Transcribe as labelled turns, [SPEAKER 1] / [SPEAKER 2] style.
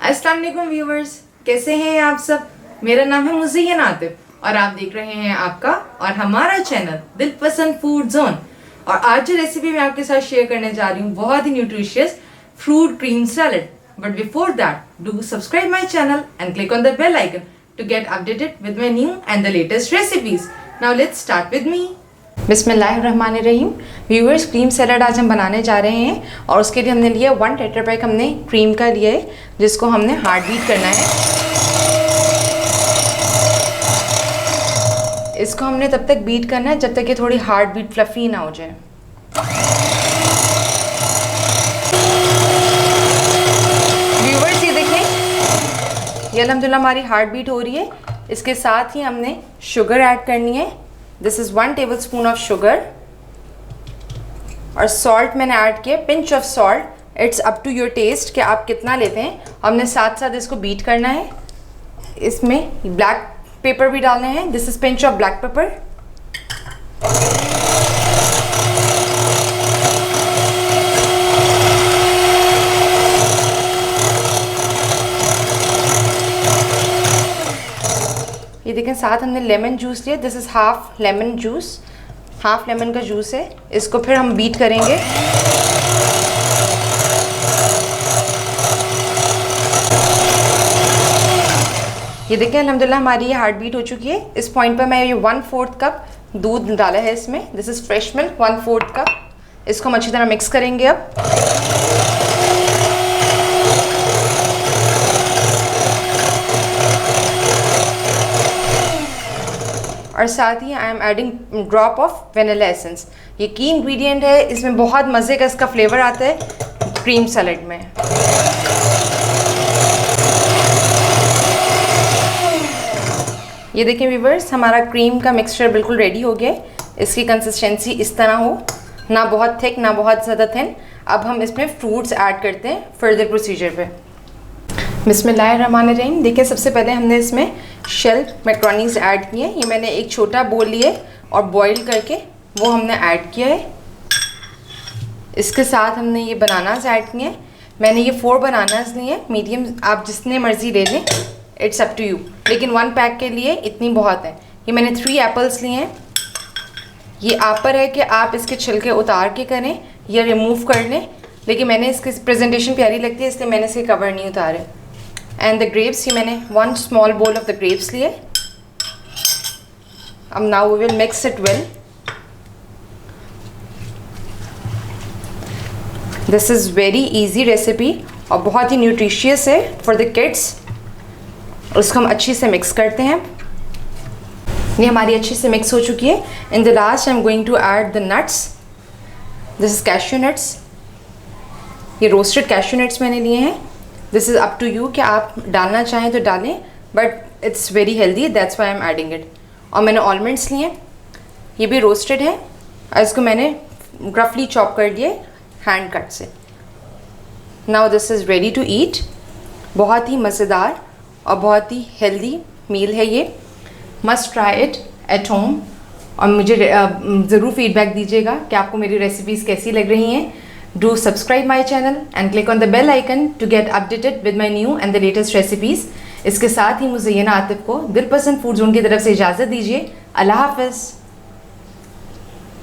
[SPEAKER 1] अस्सलाम वालेकुम व्यूवर्स, कैसे हैं आप सब। मेरा नाम है मुज़य्यन आतिफ और आप देख रहे हैं आपका और हमारा चैनल दिलपसंद फूड जोन। और आज जो रेसिपी मैं आपके साथ शेयर करने जा रही हूँ बहुत ही nutritious fruit cream salad. But before that do subscribe my channel and click on the bell icon to get updated with my new and the latest recipes. Now let's start with me. बिस्मिल्लाहिर्रहमानिर्रहीम। Viewers, cream salad आज हम बनाने जा रहे हैं और उसके लिए हमने लिया 1 टेट्रा पैक हमने क्रीम का लिया है, जिसको हमने हार्ड बीट करना है। इसको हमने तब तक बीट करना है जब तक ये थोड़ी हार्ड बीट फ्लफी ना हो जाए। व्यूअर्स, ये देखें, ये अल्हम्दुलिल्लाह हमारी हार्ट बीट हो रही है। इसके साथ ही हमने शुगर ऐड करनी है। This is 1 tablespoon of sugar और सॉल्ट मैंने ऐड किया, pinch of salt. It's up to your taste कि आप कितना लेते हैं। हमने साथ साथ इसको बीट करना है। इसमें ब्लैक पेपर भी डालने हैं। This is pinch of black pepper. ये देखें, साथ हमने लेमन जूस लिया। This is half lemon juice, half lemon का जूस है। इसको फिर हम बीट करेंगे। ये देखें, अल्हम्दुलिल्लाह हमारी ये हार्ट बीट हो चुकी है। इस पॉइंट पर मैं ये 1/4 कप दूध डाला है इसमें। This is fresh milk 1/4 cup. इसको हम अच्छी तरह मिक्स करेंगे अब। और साथ ही I am adding drop of vanilla essence. ये की इंग्रेडिएंट है, इसमें बहुत मज़े का इसका फ्लेवर आता है क्रीम सैलड में। ये देखें व्यूवर्स, हमारा क्रीम का मिक्सचर बिल्कुल रेडी हो गया है। इसकी कंसिस्टेंसी इस तरह हो, ना बहुत थिक ना बहुत ज़्यादा थिन। अब हम इसमें फ्रूट्स ऐड करते हैं फर्दर प्रोसीजर पे। बिस्मिल्लाहिर्रहमानिर्रहीम। देखिए, सबसे पहले हमने इसमें शेल मैक्रोनीज ऐड किए हैं। ये मैंने एक छोटा बोल लिए और बॉईल करके वो हमने ऐड किया है। इसके साथ हमने ये बनानास ऐड किए हैं। मैंने ये 4 बनानास लिए हैं, मीडियम, आप जितने मर्जी ले लें, इट्स अप टू यू। लेकिन 1 पैक के लिए इतनी बहुत है। ये मैंने 3 एप्पल्स लिए हैं। ये आप पर है कि आप इसके छिलके उतार के करें या रिमूव कर लें, लेकिन मैंने इसकी प्रेजेंटेशन प्यारी लगती है इसलिए मैंने इसके कवर नहीं उतारे। एंड द ग्रेप्स, ये मैंने 1 small bowl of the grapes लिए। अब now we will mix it well. This is very easy recipe और बहुत ही न्यूट्रिशियस है फॉर द किड्स। उसको हम अच्छी से मिक्स करते हैं। ये हमारी अच्छी से मिक्स हो चुकी है। In the last I am going to add the nuts. This is cashew nuts. ये रोस्टेड कैश्यू नट्स मैंने लिए हैं। This is up to you कि आप डालना चाहें तो डालें, but it's very healthy, that's why I am adding it. और मैंने ऑलमंड्स लिए, ये भी रोस्टेड है और इसको मैंने रफली चॉप कर दिए हैंड कट से। Now this is ready to eat. बहुत ही मज़ेदार और बहुत ही हेल्दी मील है ये। Must try it at home और मुझे ज़रूर फीडबैक दीजिएगा कि आपको मेरी रेसिपीज़ कैसी लग रही हैं। Do subscribe my channel and click on the bell icon to get updated with my new and the latest recipes. इसके साथ ही मुझे मुज़य्यन आतिफ को दिलपसंद फूड जोन की तरफ से इजाज़त दीजिए। अल्लाह हाफ़िज़।